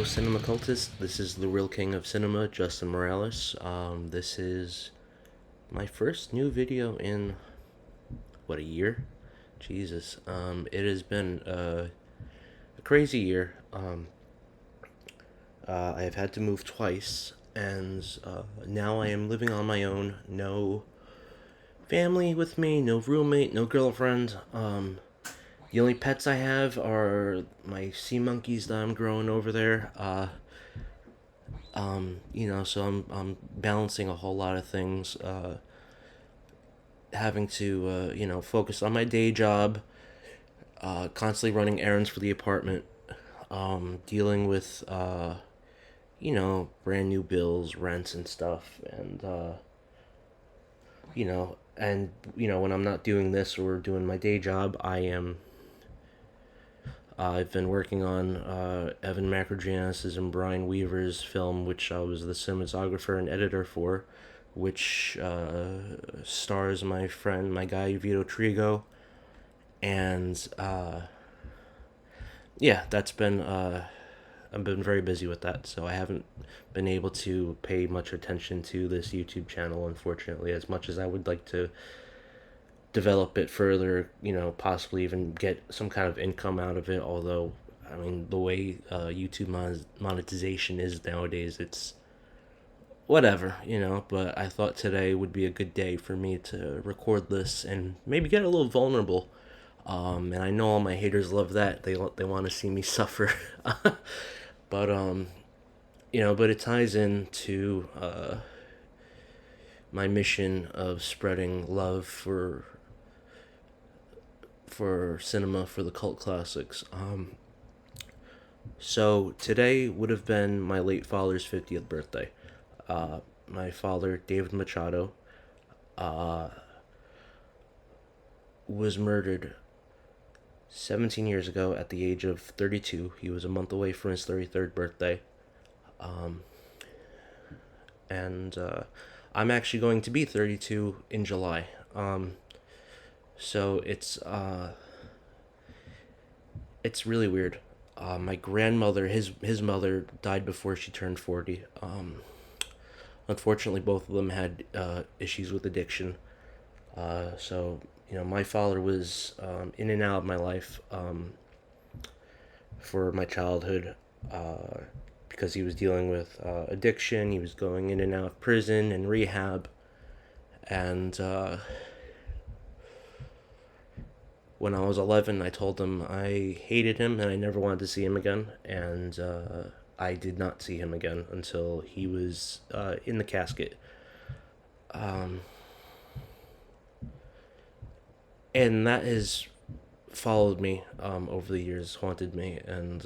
Hello, cinema cultists. This is the real king of cinema, Justin Morales. This is my first new video in a year? Jesus. It has been a crazy year. I have had to move twice, and now I am living on my own. No family with me, no roommate, no girlfriend. The only pets I have are my sea monkeys that I'm growing over there. So I'm balancing a whole lot of things, having to focus on my day job, constantly running errands for the apartment, dealing with brand new bills, rents and stuff, and when I'm not doing this or doing my day job, I've been working on Evan Macrogiannis's and Brian Weaver's film, which I was the cinematographer and editor for, which stars my guy Vito Trigo, and that's been I've been very busy with that, so I haven't been able to pay much attention to this YouTube channel, unfortunately, as much as I would like to develop it further, possibly even get some kind of income out of it. Although, I mean, the way YouTube monetization is nowadays, it's whatever, But I thought today would be a good day for me to record this and maybe get a little vulnerable. And I know all my haters love that. They want to see me suffer. But but it ties into my mission of spreading love for cinema, for the cult classics. So today would have been my late father's 50th birthday. My father, David Machado, was murdered 17 years ago at the age of 32. He was a month away from his 33rd birthday. And I'm actually going to be 32 in July. So it's really weird. My grandmother, his mother, died before she turned 40. Unfortunately, both of them had issues with addiction. So my father was in and out of my life for my childhood, because he was dealing with addiction. He was going in and out of prison and rehab, and when I was 11, I told him I hated him and I never wanted to see him again. And I did not see him again until he was in the casket. And that has followed me over the years, haunted me. And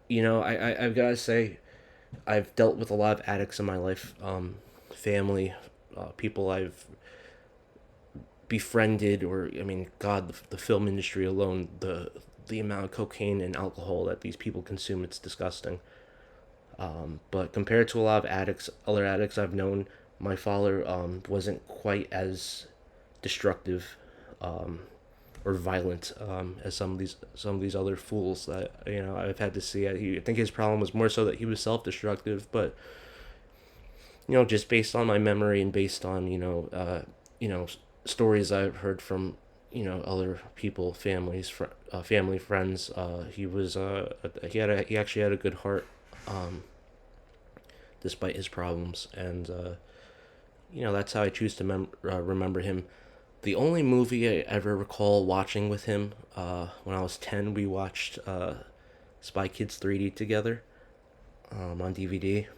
I've got to say, I've dealt with a lot of addicts in my life, family, people I've befriended, or I mean, God, the film industry alone, the amount of cocaine and alcohol that these people consume, it's disgusting. But compared to a lot of other addicts I've known, my father wasn't quite as destructive or violent as some of these other fools that I've had to see. I think his problem was more so that he was self-destructive, but just based on my memory and based on stories I've heard from other people, family, friends. He actually had a good heart, despite his problems, and that's how I choose to remember him. The only movie I ever recall watching with him, when I was 10, we watched Spy Kids 3D together on DVD.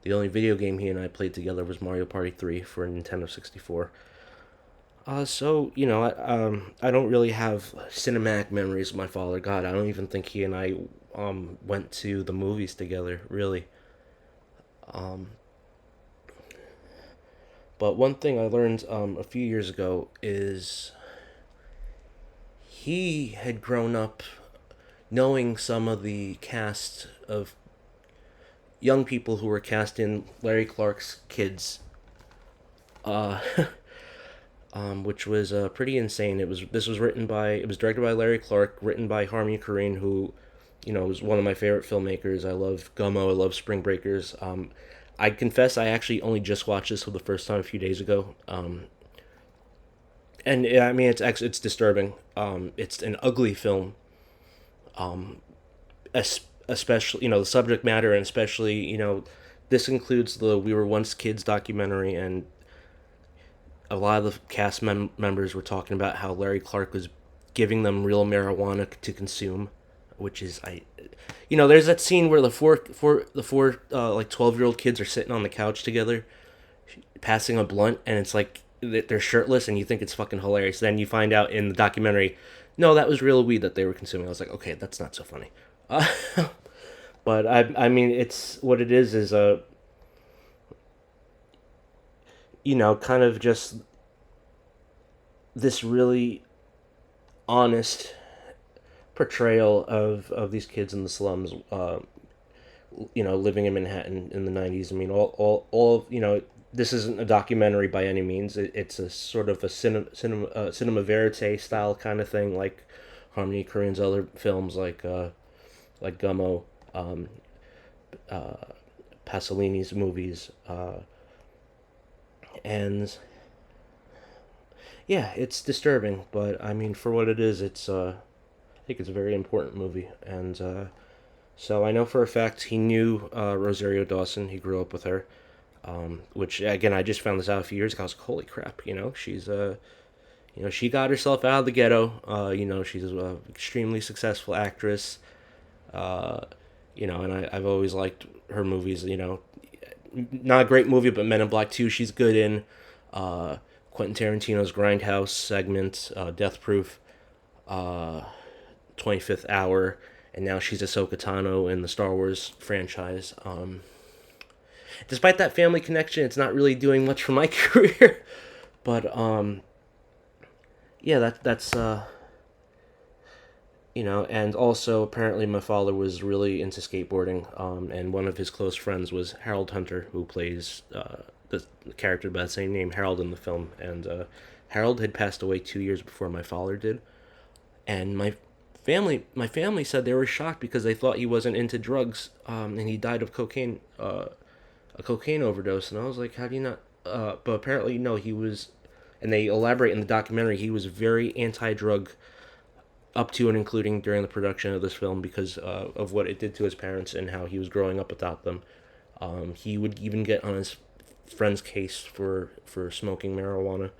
The only video game he and I played together was Mario Party 3 for Nintendo 64. I don't really have cinematic memories of my father. God, I don't even think he and I went to the movies together, really. But one thing I learned a few years ago is he had grown up knowing some of the cast of young people who were cast in Larry Clark's Kids. which was pretty insane. It was directed by Larry Clark, written by Harmony Korine, who, is one of my favorite filmmakers. I love Gummo. I love Spring Breakers. I confess I actually only just watched this for the first time a few days ago. And yeah, I mean it's disturbing. It's an ugly film, especially the subject matter, and especially this includes the "We Were Once Kids" documentary, and a lot of the cast members were talking about how Larry Clark was giving them real marijuana to consume, which is there's that scene where the four like 12-year-old kids are sitting on the couch together, passing a blunt, and it's like they're shirtless, and you think it's fucking hilarious. Then you find out in the documentary, no, that was real weed that they were consuming. I was like, okay, that's not so funny. Uh, but I mean, it's what it is a kind of just this really honest portrayal of these kids in the slums, living in Manhattan in the 90s. I mean, all this isn't a documentary by any means. It's a sort of a cinema verite style kind of thing, like Harmony Korine's other films, like Gummo, um, Pasolini's movies, and yeah, it's disturbing. But I mean, for what it is, I think it's a very important movie, and so I know for a fact he knew Rosario Dawson. He grew up with her, which again I just found this out a few years ago. I was like, holy crap, she's she got herself out of the ghetto. She's an extremely successful actress. Uh, and I've always liked her movies. Not a great movie, but Men in Black 2, she's good in. Uh, Quentin Tarantino's Grindhouse segment, Death Proof, uh, 25th Hour, and now she's Ahsoka Tano in the Star Wars franchise. Despite that family connection, it's not really doing much for my career. But yeah, that's and also apparently my father was really into skateboarding, and one of his close friends was Harold Hunter, who plays the character by the same name, Harold, in the film. And Harold had passed away 2 years before my father did, and my family said they were shocked because they thought he wasn't into drugs, and he died of a cocaine overdose. And I was like, how do you not? But apparently, no, he was, and they elaborate in the documentary. He was very anti-drug up to and including during the production of this film because of what it did to his parents and how he was growing up without them. He would even get on his friend's case for smoking marijuana,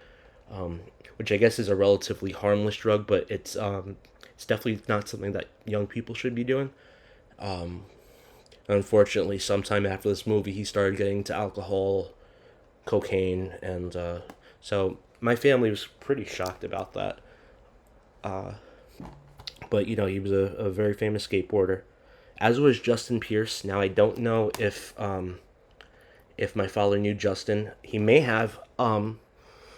um, which I guess is a relatively harmless drug, but it's definitely not something that young people should be doing. Um, Unfortunately, sometime after this movie, he started getting into alcohol, cocaine, and so my family was pretty shocked about that. Uh, but he was a very famous skateboarder, as was Justin Pierce. Now I don't know if my father knew Justin. He may have,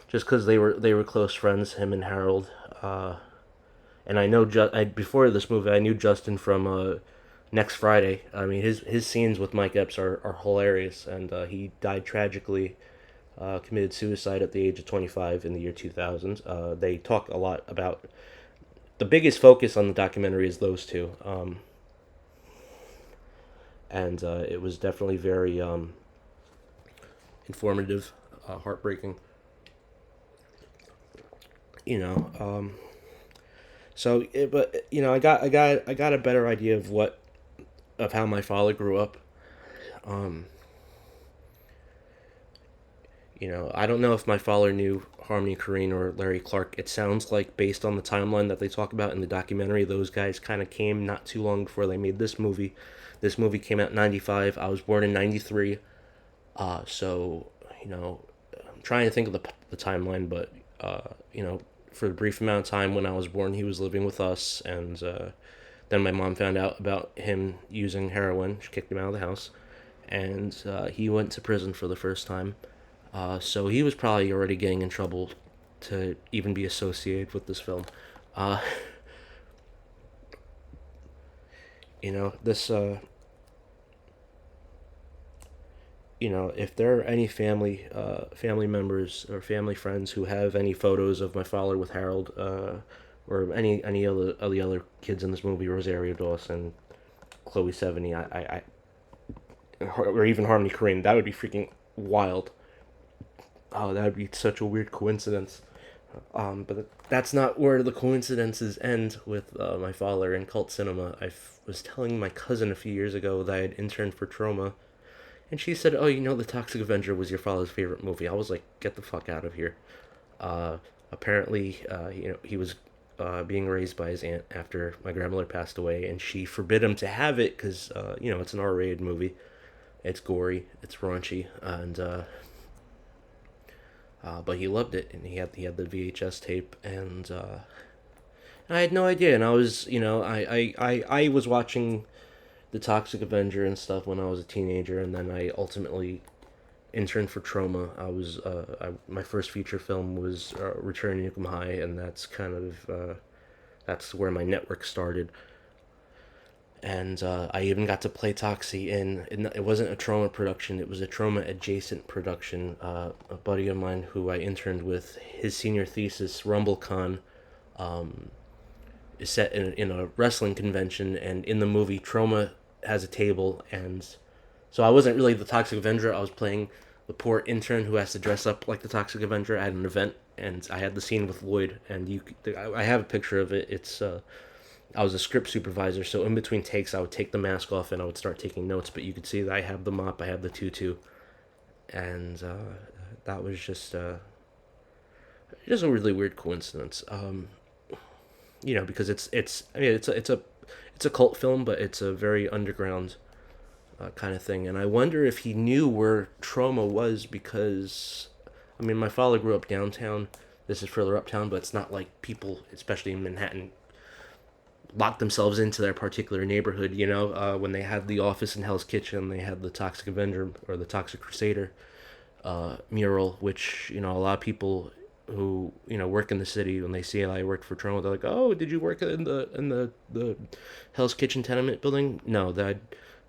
just because they were close friends, him and Harold. And I know before this movie, I knew Justin from Next Friday. I mean, his scenes with Mike Epps are hilarious, and he died tragically. Committed suicide at the age of 25 in the year 2000. They talk a lot about the biggest focus on the documentary is those two, and it was definitely very informative, heartbreaking. You know, but I got a better idea of how my father grew up. Um, I don't know if my father knew Harmony Korine or Larry Clark. It sounds like, based on the timeline that they talk about in the documentary, those guys kind of came not too long before they made this movie. This movie came out in 95. I was born in 93. So, I'm trying to think of the timeline, but, for a brief amount of time when I was born, he was living with us, and then my mom found out about him using heroin. She kicked him out of the house, and he went to prison for the first time. So he was probably already getting in trouble to even be associated with this film. Uh, this if there are any family members or family friends who have any photos of my father with Harold, or any of the other kids in this movie, Rosario Dawson, Chloe Sevigny, or even Harmony Korine, that would be freaking wild. Oh, that would be such a weird coincidence. But that's not where the coincidences end with my father in cult cinema. Was telling my cousin a few years ago that I had interned for Troma, and she said, "Oh, the Toxic Avenger was your father's favorite movie." I was like, "Get the fuck out of here." Uh, Apparently, he was being raised by his aunt after my grandmother passed away, and she forbid him to have it because it's an R-rated movie. It's gory, it's raunchy, and but he loved it, and he had the VHS tape, and I had no idea. And I was, I was watching the Toxic Avenger and stuff when I was a teenager, and then I ultimately interned for Troma. My first feature film was Return to Nukem High, and that's where my network started. And I even got to play Toxie it wasn't a Troma production, it was a Troma adjacent production. A buddy of mine who I interned with, his senior thesis, RumbleCon, is set in a wrestling convention, and in the movie, Troma has a table, and so I wasn't really the Toxic Avenger. I was playing the poor intern who has to dress up like the Toxic Avenger at an event, and I had the scene with Lloyd, and I have a picture of it. I was a script supervisor, so in between takes, I would take the mask off and I would start taking notes. But you could see that I have the mop, I have the tutu, and that was just a really weird coincidence. Because it's a cult film, but it's a very underground kind of thing. And I wonder if he knew where Troma was, because my father grew up downtown. This is further uptown, but it's not like people, especially in Manhattan, lock themselves into their particular neighborhood. When they had the office in Hell's Kitchen, they had the Toxic Avenger or the Toxic Crusader mural, which a lot of people who work in the city, when they see I worked for Troma, they're like, "Oh, did you work in the Hell's Kitchen tenement building?" No, that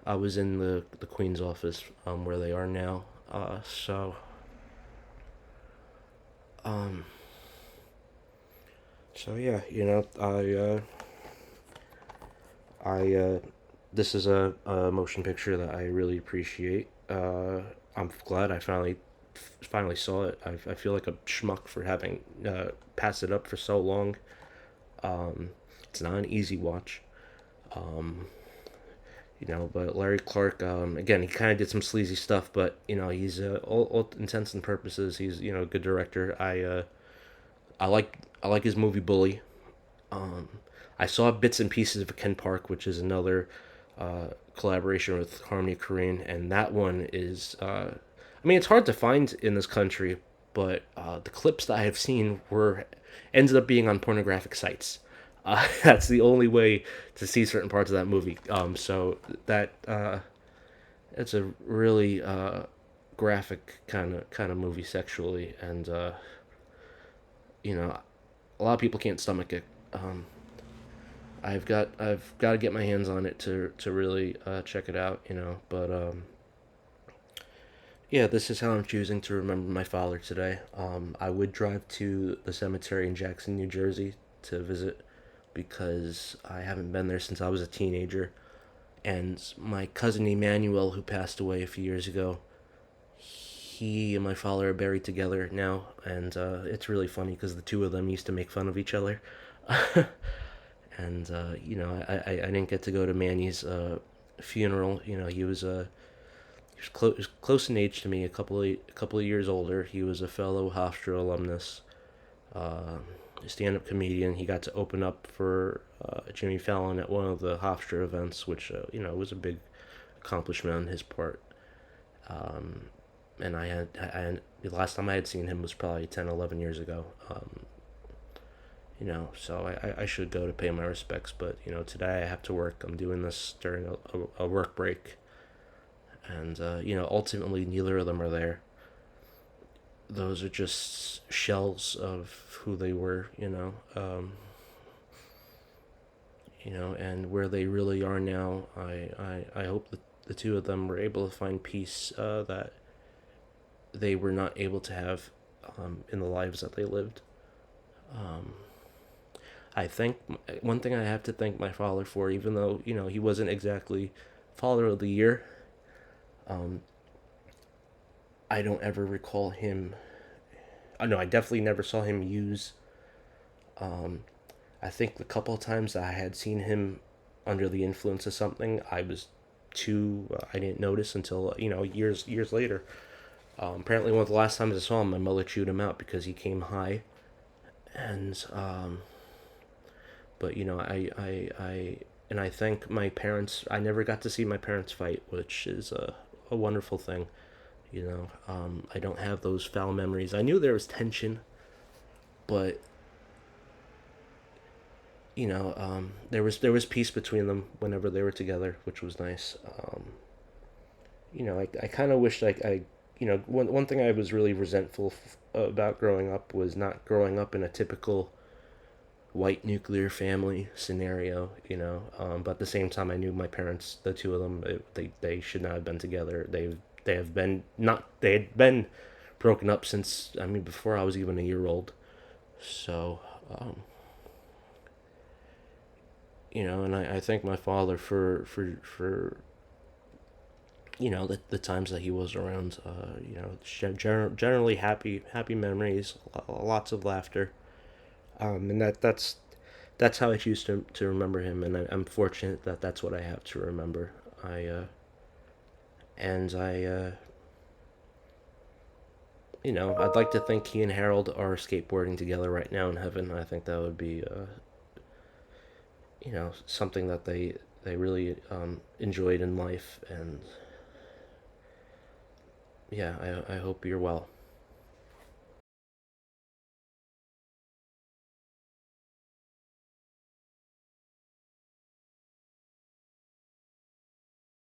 I was in the Queen's office, where they are now. Um, so yeah, I this is a motion picture that I really appreciate. I'm glad I finally saw it. I feel like a schmuck for having passed it up for so long. It's not an easy watch. Um, but Larry Clark, again, he kind of did some sleazy stuff, but he's all intents and purposes, he's a good director. I like his movie Bully. Um, I saw bits and pieces of Ken Park, which is another collaboration with Harmony Korine, and that one is. It's hard to find in this country, but the clips that I have seen ended up being on pornographic sites. That's the only way to see certain parts of that movie. So it's a really graphic kind of movie sexually, and a lot of people can't stomach it. I've got to get my hands on it to really check it out, But yeah, this is how I'm choosing to remember my father today. I would drive to the cemetery in Jackson, New Jersey, to visit, because I haven't been there since I was a teenager. And my cousin Emmanuel, who passed away a few years ago, he and my father are buried together now, and it's really funny because the two of them used to make fun of each other. And I didn't get to go to Manny's funeral. He was close in age to me, a couple of years older. He was a fellow Hofstra alumnus, uh, a stand-up comedian. He got to open up for Jimmy Fallon at one of the Hofstra events, which was a big accomplishment on his part. Um, and the last time I had seen him was probably 10, 11 years ago. So I should go to pay my respects, but today I have to work. I'm doing this during a work break, and ultimately neither of them are there. Those are just shells of who they were, and where they really are now. I hope that the two of them were able to find peace that they were not able to have in the lives that they lived. Um, I think one thing I have to thank my father for, even though he wasn't exactly father of the year, um, I don't ever recall him. No, I definitely never saw him use. Um, I think the couple of times that I had seen him under the influence of something, I was too. I didn't notice until years later. Apparently, one of the last times I saw him, my mother chewed him out because he came high, and but and I thank my parents. I never got to see my parents fight, which is a wonderful thing. I don't have those foul memories. I knew there was tension, but there was peace between them whenever they were together, which was nice. I kind of wished one thing I was really resentful about growing up was not growing up in a typical white nuclear family scenario, but at the same time, I knew my parents, the two of them, they should not have been together. They have been not they had been broken up since, I mean, before I was even a year old. So, and I thank my father for the times that he was around. Generally happy memories, lots of laughter, and that's how I choose to remember him, and I'm fortunate that that's what I have to remember. I and I I'd like to think he and Harold are skateboarding together right now in heaven. I think that would be something that they really enjoyed in life, and yeah, I hope you're well.